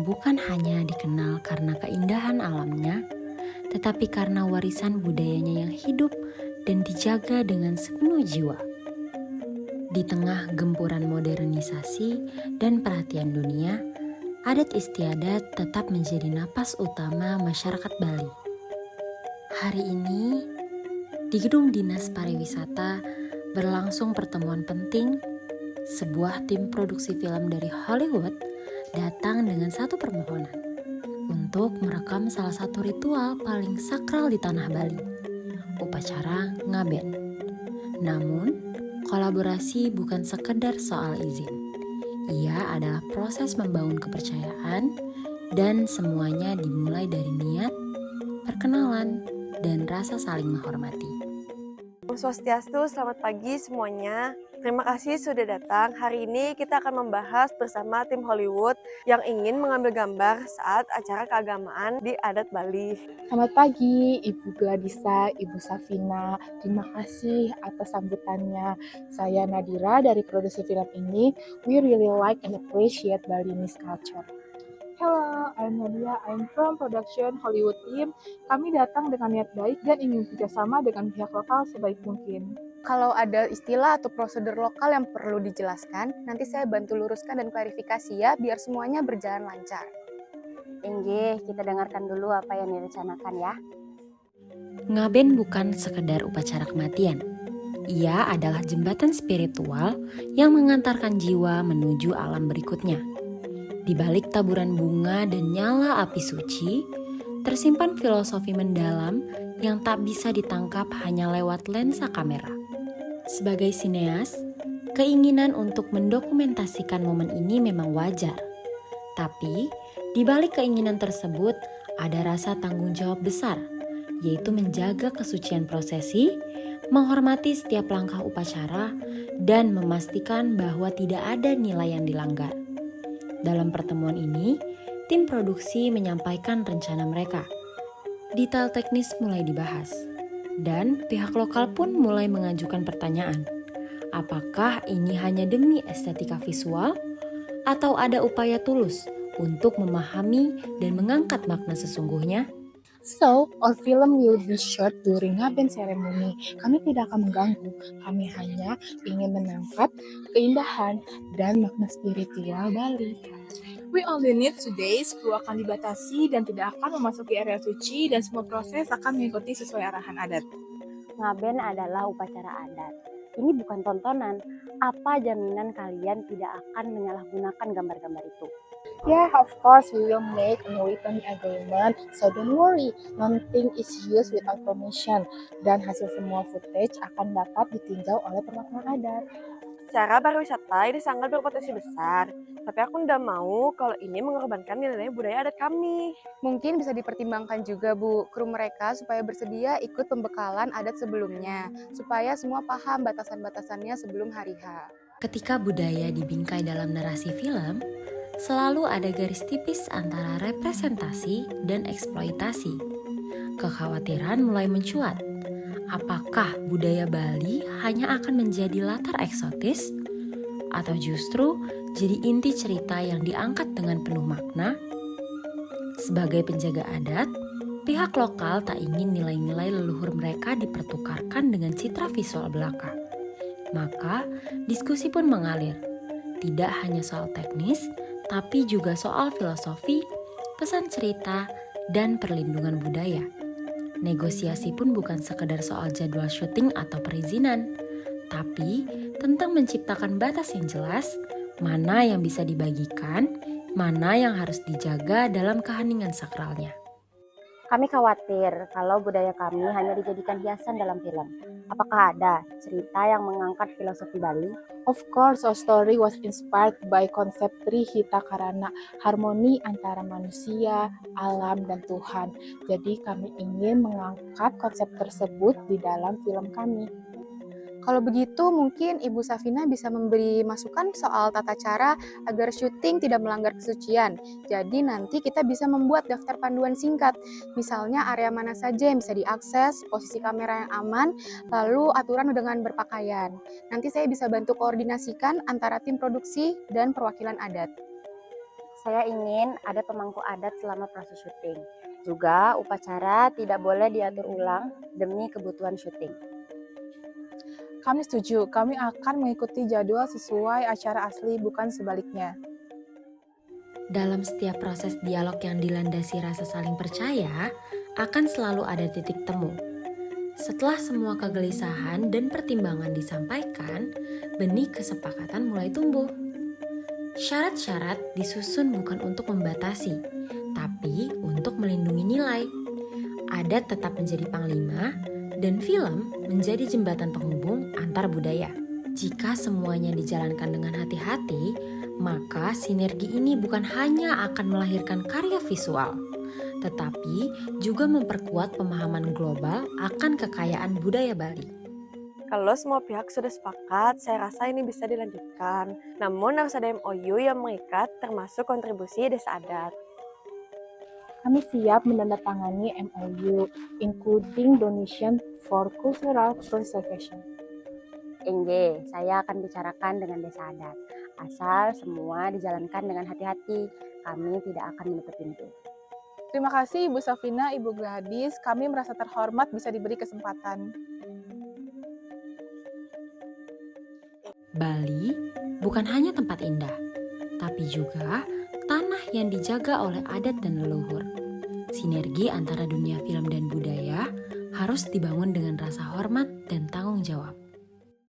bukan hanya dikenal karena keindahan alamnya, tetapi karena warisan budayanya yang hidup dan dijaga dengan sepenuh jiwa. Di tengah gempuran modernisasi dan perhatian dunia, adat istiadat tetap menjadi napas utama masyarakat Bali. Hari ini, di Gedung Dinas Pariwisata berlangsung pertemuan penting. Sebuah tim produksi film dari Hollywood datang dengan satu permohonan untuk merekam salah satu ritual paling sakral di tanah Bali, upacara ngaben. Namun, kolaborasi bukan sekedar soal izin. Ia adalah proses membangun kepercayaan dan semuanya dimulai dari niat, perkenalan, dan rasa saling menghormati. Om Swastiastu, selamat pagi semuanya. Terima kasih sudah datang. Hari ini kita akan membahas bersama tim Hollywood yang ingin mengambil gambar saat acara keagamaan di adat Bali. Selamat pagi, Ibu Gladisa, Ibu Safina. Terima kasih atas sambutannya. Saya Nadira dari produksi film ini. We really like and appreciate Balinese culture. Hello, I'm Nadia. I'm from production Hollywood team. Kami datang dengan niat baik dan ingin bekerjasama dengan pihak lokal sebaik mungkin. Kalau ada istilah atau prosedur lokal yang perlu dijelaskan, nanti saya bantu luruskan dan klarifikasi ya, biar semuanya berjalan lancar. Inggih, kita dengarkan dulu apa yang direncanakan ya. Ngaben bukan sekedar upacara kematian. Ia adalah jembatan spiritual yang mengantarkan jiwa menuju alam berikutnya. Di balik taburan bunga dan nyala api suci, tersimpan filosofi mendalam yang tak bisa ditangkap hanya lewat lensa kamera. Sebagai sineas, keinginan untuk mendokumentasikan momen ini memang wajar. Tapi, di balik keinginan tersebut ada rasa tanggung jawab besar, yaitu menjaga kesucian prosesi, menghormati setiap langkah upacara, dan memastikan bahwa tidak ada nilai yang dilanggar. Dalam pertemuan ini, tim produksi menyampaikan rencana mereka. Detail teknis mulai dibahas, dan pihak lokal pun mulai mengajukan pertanyaan. Apakah ini hanya demi estetika visual, atau ada upaya tulus untuk memahami dan mengangkat makna sesungguhnya? So, all film will be shot during Ngaben ceremony. Kami tidak akan mengganggu, kami hanya ingin menangkap keindahan dan makna spiritual Bali. We only need 2 days, kru akan dibatasi dan tidak akan memasuki area suci dan semua proses akan mengikuti sesuai arahan adat. Ngaben adalah upacara adat. Ini bukan tontonan. Apa jaminan kalian tidak akan menyalahgunakan gambar-gambar itu? Yeah, of course we will make a written agreement, so don't worry, nothing is used without permission, dan hasil semua footage akan dapat ditinjau oleh perwakilan adat. Secara pariwisata ini sangat berpotensi besar, tapi aku tidak mau kalau ini mengorbankan nilai budaya adat kami. Mungkin bisa dipertimbangkan juga Bu, kru mereka supaya bersedia ikut pembekalan adat sebelumnya, supaya semua paham batasan-batasannya sebelum hari H. Ketika budaya dibingkai dalam narasi film, selalu ada garis tipis antara representasi dan eksploitasi. Kekhawatiran mulai mencuat. Apakah budaya Bali hanya akan menjadi latar eksotis? Atau justru jadi inti cerita yang diangkat dengan penuh makna? Sebagai penjaga adat, pihak lokal tak ingin nilai-nilai leluhur mereka dipertukarkan dengan citra visual belaka. Maka, diskusi pun mengalir. Tidak hanya soal teknis, tapi juga soal filosofi, pesan cerita, dan perlindungan budaya. Negosiasi pun bukan sekedar soal jadwal syuting atau perizinan, tapi tentang menciptakan batas yang jelas, mana yang bisa dibagikan, mana yang harus dijaga dalam keheningan sakralnya. Kami khawatir kalau budaya kami hanya dijadikan hiasan dalam film. Apakah ada cerita yang mengangkat filosofi Bali? Of course, our story was inspired by konsep Trihita Karana, harmoni antara manusia, alam, dan Tuhan. Jadi kami ingin mengangkat konsep tersebut di dalam film kami. Kalau begitu mungkin Ibu Safina bisa memberi masukan soal tata cara agar syuting tidak melanggar kesucian. Jadi nanti kita bisa membuat daftar panduan singkat. Misalnya area mana saja yang bisa diakses, posisi kamera yang aman, lalu aturan dengan berpakaian. Nanti saya bisa bantu koordinasikan antara tim produksi dan perwakilan adat. saya ingin ada pemangku adat selama proses syuting. Juga upacara tidak boleh diatur ulang demi kebutuhan syuting. Kami setuju, kami akan mengikuti jadwal sesuai acara asli, bukan sebaliknya. Dalam setiap proses dialog yang dilandasi rasa saling percaya, akan selalu ada titik temu. Setelah semua kegelisahan dan pertimbangan disampaikan, benih kesepakatan mulai tumbuh. Syarat-syarat disusun bukan untuk membatasi, tapi untuk melindungi nilai. Adat tetap menjadi panglima, dan film menjadi jembatan penghubung antar budaya. Jika semuanya dijalankan dengan hati-hati, maka sinergi ini bukan hanya akan melahirkan karya visual, tetapi juga memperkuat pemahaman global akan kekayaan budaya Bali. Kalau semua pihak sudah sepakat, saya rasa ini bisa dilanjutkan. Namun harus ada MOU yang mengikat termasuk kontribusi desa adat. Kami siap menandatangani MOU, including donation for cultural preservation. Engge, saya akan bicarakan dengan desa adat. Asal semua dijalankan dengan hati-hati, kami tidak akan menutup pintu. Terima kasih Ibu Safina, Ibu Gladys. Kami merasa terhormat bisa diberi kesempatan. Bali bukan hanya tempat indah, tapi juga tanah yang dijaga oleh adat dan leluhur. Sinergi antara dunia film dan budaya harus dibangun dengan rasa hormat dan tanggung jawab.